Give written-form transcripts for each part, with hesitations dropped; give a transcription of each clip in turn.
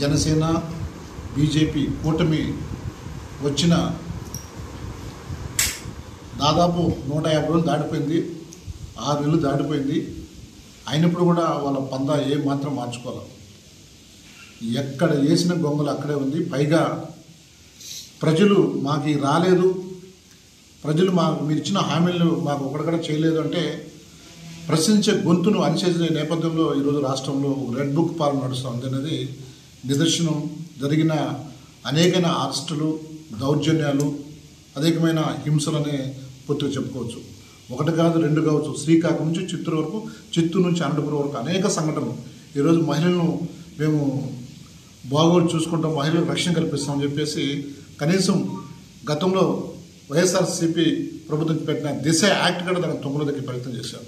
Janasena BJP కూటమి వచ్చిన దాదాపు 150 రోజులు దాటిపోయింది, 6 నెలలు దాటిపోయింది. అయినప్పుడు కూడా వాళ్ళ పందా ఏం మాత్రం మార్చుకోవాలి. ఎక్కడ వేసిన గొంగలు అక్కడే ఉంది. పైగా ప్రజలు మాకు రాలేదు, ప్రజలు మీరు ఇచ్చిన హామీలు మాకు ఒకటి చేయలేదు అంటే ప్రశ్నించే గొంతును అణిచేసే నేపథ్యంలో ఈరోజు రాష్ట్రంలో రెడ్ బుక్ పాలన నడుస్తుంది అనేది నిదర్శనం. జరిగిన అనేకమైన అరెస్టులు, దౌర్జన్యాలు, అనేకమైన హింసలనే పూర్తిగా చెప్పుకోవచ్చు. ఒకటి కాదు, రెండు కావచ్చు. శ్రీకాకుళం నుంచి చిత్తూరు వరకు, చిత్తూరు నుంచి అనంతపురం వరకు అనేక సంఘటనలు. ఈరోజు మహిళలను మేము బాగోడు చూసుకుంటాం, మహిళలకు రక్షణ కల్పిస్తామని చెప్పేసి కనీసం గతంలో వైఎస్ఆర్సీపీ ప్రభుత్వం పెట్టిన దిశ యాక్ట్ కూడా దానికి తొంగలో దగ్గర ప్రయత్నం చేశారు.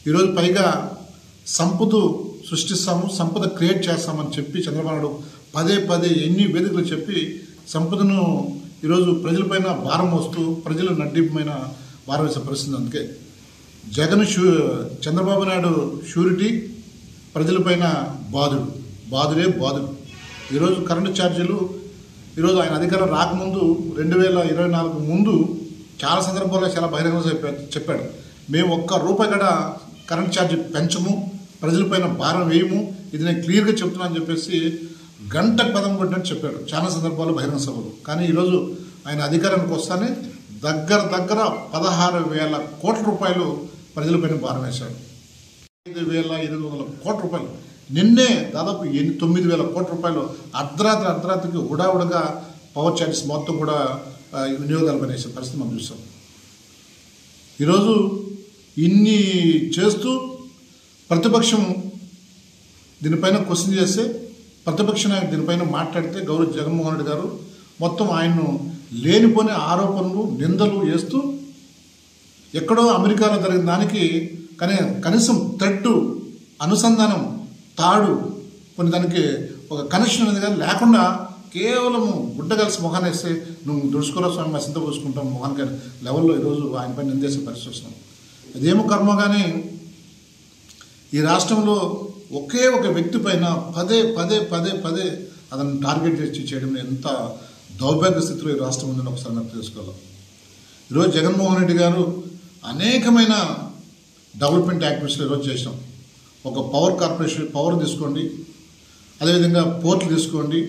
ఈరోజు పైగా సంపద సృష్టిస్తాము, సంపద క్రియేట్ చేస్తామని చెప్పి చంద్రబాబు నాయుడు పదే ఎన్ని వేదికలు చెప్పి సంపదను ఈరోజు ప్రజలపైన భారం వస్తూ ప్రజలు నడ్డిమైన భారం వేసే పరిస్థితి. అందుకే జగన్ చంద్రబాబు నాయుడు షూరిటీ, ప్రజలపైన బాధుడే బాధుడు. ఈరోజు కరెంటు ఛార్జీలు ఈరోజు ఆయన అధికారం రాకముందు 2024 ముందు చాలా సందర్భాల్లో చాలా బహిరంగంగా చెప్పాడు, మేము ₹1 కూడా కరెంట్ ఛార్జీ పెంచము, ప్రజలపైన భారం వేయము, ఇది నేను క్లియర్గా చెప్తున్నాను చెప్పేసి గంటకు పదం కొట్టినట్టు చెప్పాడు చాలా సందర్భాల్లో బహిరంగ సభలు. కానీ ఈరోజు ఆయన అధికారానికి వస్తానే దగ్గర 16,000 కోట్ల రూపాయలు ప్రజలపైన భారం వేశాడు. 5,800 కోట్ల రూపాయలు. నిన్నే దాదాపు 9,000 కోట్ల రూపాయలు అర్ధరాత్రికి ఉడావుడగా పవర్ ఛార్జెస్ మొత్తం కూడా వినియోగాలు పనిచేసే పరిస్థితి మనం చూస్తాం. ఈరోజు ఇన్ని చేస్తూ ప్రతిపక్షం దీనిపైన క్వశ్చన్ చేస్తే, ప్రతిపక్ష నాయకుడు దీనిపైన మాట్లాడితే గౌరవ్ జగన్మోహన్ రెడ్డి గారు మొత్తం ఆయన్ను లేనిపోని ఆరోపణలు, నిందలు వేస్తూ ఎక్కడో అమెరికాలో జరిగిన దానికి కనీసం థ్రెడ్, అనుసంధానం, తాడు కొన్ని దానికి ఒక కనెక్షన్ అనేది కానీ లేకుండా కేవలం గుడ్డ కలిసి మొహాన్ని వేస్తే నువ్వు దుడుచుకోరా స్వామి మసింత పూసుకుంటాం మొహానికి లెవెల్లో ఈరోజు ఆయన పైన నిందేసే పరిస్థితి వస్తున్నాం. అదేమో కర్మ. కానీ ఈ రాష్ట్రంలో ఒకే ఒక వ్యక్తి పైన పదే అతను టార్గెట్ చేసి చేయడం ఎంత దౌర్భాగ్య స్థితిలో ఈ రాష్ట్రం ఉందని ఒకసారి నాకు తెలుసుకోవాలి. ఈరోజు జగన్మోహన్ రెడ్డి గారు అనేకమైన డెవలప్మెంట్ యాక్టివిటీస్లో ఈరోజు చేసాం. ఒక పవర్ కార్పొరేషన్ పవర్ తీసుకోండి, అదేవిధంగా పోర్టులు తీసుకోండి,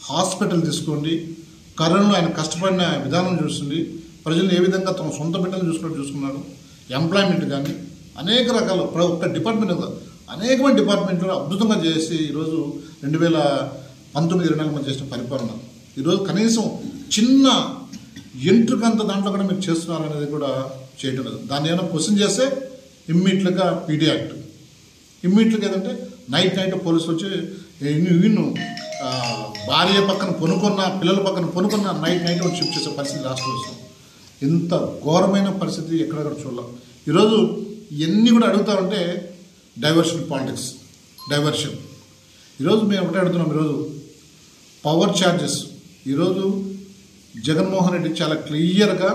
హాస్పిటల్ తీసుకోండి. కరోనాలో ఆయన కష్టపడిన విధానం చూస్తుంది, ప్రజలను ఏ విధంగా తమ సొంత బిడ్డలు చూసుకున్నాడు. ఎంప్లాయ్మెంట్ కానీ అనేక రకాల ఒక్క డిపార్ట్మెంట్ అనేకమైన డిపార్ట్మెంట్లో అద్భుతంగా చేసి ఈరోజు 2019-2024 మధ్య చేసిన పరిపాలన ఈరోజు కనీసం చిన్న ఎంట్రుకంత దాంట్లో కూడా మీరు చేస్తున్నారు అనేది కూడా చేయడం లేదు. దాన్ని ఏమైనా క్వశ్చన్ చేస్తే ఇమ్మీడియట్గా పీడీ యాక్ట్, ఇమ్మీడియట్గా ఏదంటే నైట్ పోలీసులు వచ్చి వీళ్ళు భార్య పక్కన పొనుకున్న, పిల్లల పక్కన పొనుకున్న నైట్ షిఫ్ట్ చేసే పరిస్థితి రాష్ట్రంలో వస్తుంది. ఇంత ఘోరమైన పరిస్థితి ఎక్కడెక్కడ చూడాలి. ఈరోజు ఇవన్నీ కూడా అడుగుతా ఉంటే డైవర్షన్ పాలిటిక్స్, డైవర్షన్. ఈరోజు మేము ఒకటే అడుగుతున్నాం. ఈరోజు పవర్ ఛార్జెస్ ఈరోజు జగన్మోహన్ రెడ్డి చాలా క్లియర్గా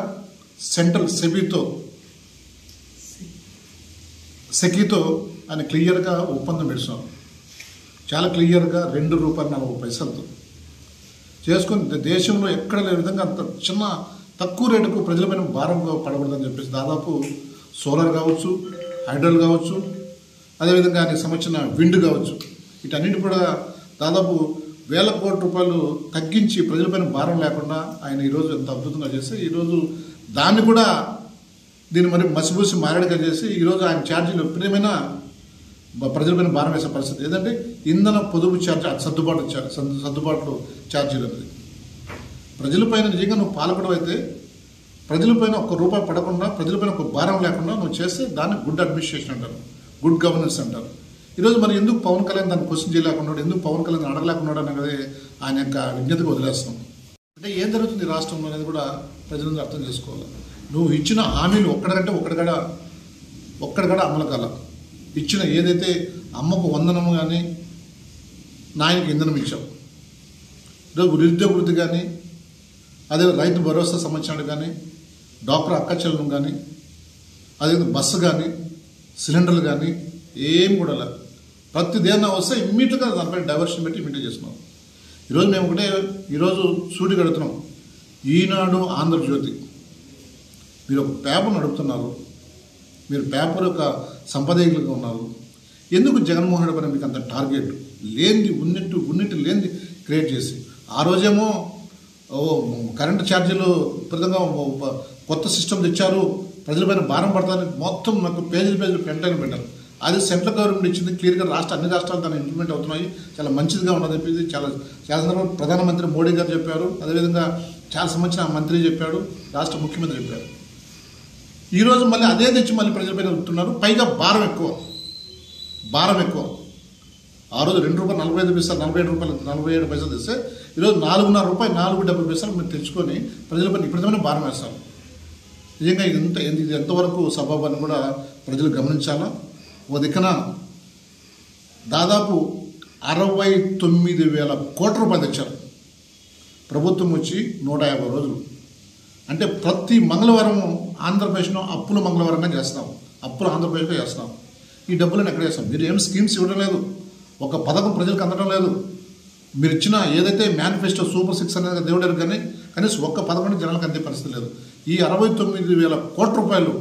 సెంట్రల్ సెకీతో ఆయన క్లియర్గా ఒప్పందం పెడుతున్నాం. చాలా క్లియర్గా ₹2.40 చేసుకుని దేశంలో ఎక్కడ లేని విధంగా అంత చిన్న తక్కువ రేటుకు ప్రజలపైన భారం పడకూడదని చెప్పేసి దాదాపు సోలార్ కావచ్చు, హైడ్రల్ కావచ్చు, అదేవిధంగా ఆయనకు సంబంధించిన విండ్ కావచ్చు, వీటన్నిటి కూడా దాదాపు ₹1,000 కోట్ల తగ్గించి ప్రజలపైన భారం లేకుండా ఆయన ఈరోజు ఎంత అద్భుతంగా చేస్తే ఈరోజు దాన్ని కూడా దీన్ని మరి మసిబూసి మారేడుగా చేసి ఈరోజు ఆయన ఛార్జీలు ఎప్పుడేమైనా ప్రజలపైన భారం వేసే పరిస్థితి. ఏదంటే ఇంధన పొదుపు ఛార్జీ, సర్దుబాట్లు ఛార్జీలు అనేది ప్రజలపైన నిజంగా నువ్వు పాల్గొనడం అయితే ప్రజలపైన ₹1 పడకుండా ప్రజలపైన ఒక భారం లేకుండా నువ్వు చేస్తే దాన్ని గుడ్ అడ్మినిస్ట్రేషన్ అంటారు, గుడ్ గవర్నెన్స్ అంటారు. ఈరోజు మరి ఎందుకు పవన్ కళ్యాణ్ దాన్ని క్వశ్చన్ చేయలేకున్నాడు, ఎందుకు పవన్ కళ్యాణ్ అడగలేకున్నాడు అనేది ఆయన యొక్క విజ్ఞతకు వదిలేస్తాం. అంటే ఏం జరుగుతుంది రాష్ట్రంలో అనేది కూడా ప్రజలందరూ అర్థం చేసుకోవాలి. నువ్వు ఇచ్చిన హామీలు ఒక్కడికంటే అమలు కాల. ఇచ్చిన ఏదైతే అమ్మకు వందనము కానీ, నాయనకి ఇంధనం ఇచ్చావు, ఈరోజు నిరుద్యోగ వృద్ధి కానీ, అదే రైతు భరోసా సంబంధించినట్టు కానీ, డాక్టర్ అక్కచెల్లం కానీ, అదే బస్సు కానీ, సిలిండర్లు కానీ ఏం కూడా లేదు. ప్రతిదేనా వస్తే ఇమ్మీడియట్గా దానిపై డైవర్షన్ పెట్టి ఇమ్మీడియట్ చేస్తున్నాం. ఈరోజు మేము ఈరోజు సూటి కడుతున్నాం. ఈనాడు, ఆంధ్రజ్యోతి మీరు ఒక పేపర్ నడుపుతున్నారు, మీరు పేపర్ యొక్క సంపాదకులుగా ఉన్నారు. ఎందుకు జగన్మోహన్ రెడ్డి పైన మీకు అంత టార్గెట్ లేనిది ఉన్నట్టు లేనిది క్రియేట్ చేసి ఆ రోజేమో కరెంటు ఛార్జీలు విపరీతంగా కొత్త సిస్టమ్ తెచ్చారు, ప్రజలపైన భారం పడతారని మొత్తం నాకు పేజీలు పెంటైన పెట్టారు. అది సెంట్రల్ గవర్నమెంట్ ఇచ్చింది క్లియర్గా, అన్ని రాష్ట్రాలు దాన్ని ఇంప్లిమెంట్ అవుతున్నాయి, చాలా మంచిదిగా ఉన్నది చెప్పేసి చాలా సందర్భంగా ప్రధానమంత్రి మోడీ గారు చెప్పారు. అదేవిధంగా చాలా సంబంధించిన మంత్రి చెప్పాడు, రాష్ట్ర ముఖ్యమంత్రి చెప్పారు. ఈరోజు మళ్ళీ అదే తెచ్చి మళ్ళీ ప్రజలపైన ఉంటున్నారు. పైగా భారం ఎక్కువ. ఆ రోజు ₹2.45 ₹47 తెస్తే ఈరోజు ₹4.5 మీరు తెచ్చుకొని ప్రజలపైన ఇప్పటికైనా భారం వేస్తారు. నిజంగా ఇది ఎంతవరకు సబబు అని కూడా ప్రజలు గమనించాలా. ఓ దిక్కున దాదాపు 69,000 కోట్ల రూపాయలు తెచ్చారు. ప్రభుత్వం వచ్చి 150 రోజులు అంటే ప్రతి మంగళవారం ఆంధ్రప్రదేశ్లో అప్పుల మంగళవారంగా చేస్తాం, అప్పులు ఆంధ్రప్రదేశ్లో చేస్తాం. ఈ డబ్బులను ఎక్కడ చేస్తాం? మీరు ఏం స్కీమ్స్ ఇవ్వడం లేదు, ఒక పథకం ప్రజలకు అందడం లేదు. మీరు ఇచ్చిన ఏదైతే మేనిఫెస్టో సూపర్ 6 అనేది దేవుడారు, కానీ కనీసం ఒక్క పథకం జనాలకు అందే పరిస్థితి లేదు. ఈ 69,000 కోట్ల రూపాయలు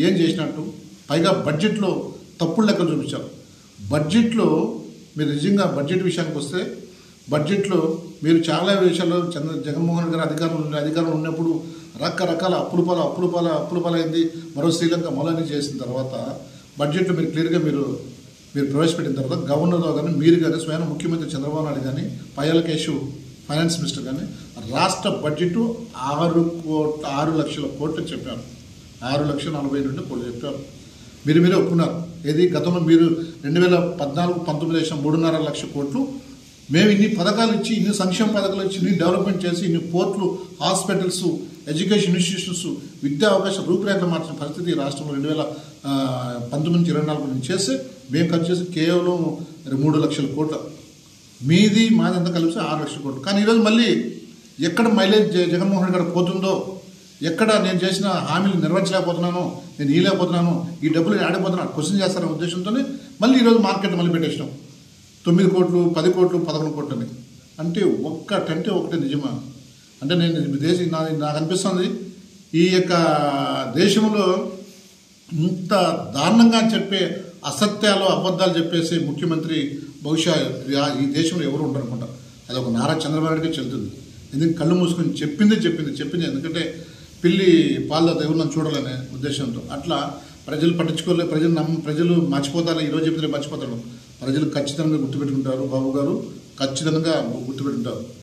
ఏం చేసినట్టు? పైగా బడ్జెట్లో తప్పుడు లెక్కలు చూపించారు. బడ్జెట్లో మీరు నిజంగా బడ్జెట్ విషయానికి వస్తే బడ్జెట్లో మీరు చాలా విషయాల్లో జగన్మోహన్ గారు అధికారంలో ఉన్నప్పుడు రకరకాల అప్పుల పాలైంది. మరో శ్రీలంక మొలని చేసిన తర్వాత బడ్జెట్లో మీరు క్లియర్గా మీరు ప్రవేశపెట్టిన తర్వాత గవర్నర్తో కానీ మీరు కానీ స్వయం ముఖ్యమంత్రి చంద్రబాబు నాయుడు కానీ పయ్యాల కేశవ్ ఫైనాన్స్ మినిస్టర్ కానీ రాష్ట్ర బడ్జెట్ 6 లక్షల కోట్లు చెప్పారు. 6,42,000 కోట్లు చెప్పారు. మీరే ఒప్పుకున్నారు. ఏది గతంలో మీరు 2014-19 చేసిన 3.5 లక్షల కోట్లు మేము ఇన్ని పథకాలు ఇచ్చి, ఇన్ని సంక్షేమ పథకాలు ఇచ్చి, ఇన్ని డెవలప్మెంట్ చేసి, ఇన్ని పోర్ట్లు, హాస్పిటల్స్, ఎడ్యుకేషన్ ఇన్స్టిట్యూషన్స్, విద్యా అవకాశం రూపురేఖలు మార్చిన పరిస్థితి రాష్ట్రంలో 2019-24 నుంచి చేస్తే మేము ఖర్చు చేసి కేవలం 3 లక్షల కోట్లు. మాది అంతా కలిసి 6 లక్షల కోట్లు. కానీ ఈరోజు మళ్ళీ ఎక్కడ మైలేజ్ జగన్మోహన్ రెడ్డి గారు పోతుందో, ఎక్కడ నేను చేసిన హామీలు నెరవేర్చలేకపోతున్నాను, నేను ఇవ్వలేకపోతున్నాను, ఈ డబ్బులు ఆడిపోతున్నాను క్వశ్చన్ చేస్తారనే ఉద్దేశంతోనే మళ్ళీ ఈరోజు మార్కెట్ మళ్ళీ పెట్టేసినాం. 9 కోట్లు, 10 కోట్లు, 11 కోట్లు అని. అంటే ఒకటే నిజమా? అంటే నాకు అనిపిస్తుంది ఈ యొక్క దేశంలో ఇంత దారుణంగా చెప్పే అసత్యాలు, అబద్ధాలు చెప్పేసి ముఖ్యమంత్రి బహుశా ఈ దేశంలో ఎవరు ఉండరనుకుంటా. అది ఒక నారా చంద్రబాబు నాయుడుకే చెల్లుతుంది. ఎందుకంటే కళ్ళు మూసుకొని చెప్పింది. ఎందుకంటే పిల్లి పాల దేవుడు నన్ను చూడాలనే ఉద్దేశంతో అట్లా ప్రజలు పట్టించుకోలే, ప్రజలు మర్చిపోతారు. ఈరోజు చెప్తే మర్చిపోతారు. ప్రజలు ఖచ్చితంగా గుర్తుపెట్టుకుంటారు. బాబు గారు ఖచ్చితంగా గుర్తుపెట్టుకుంటారు.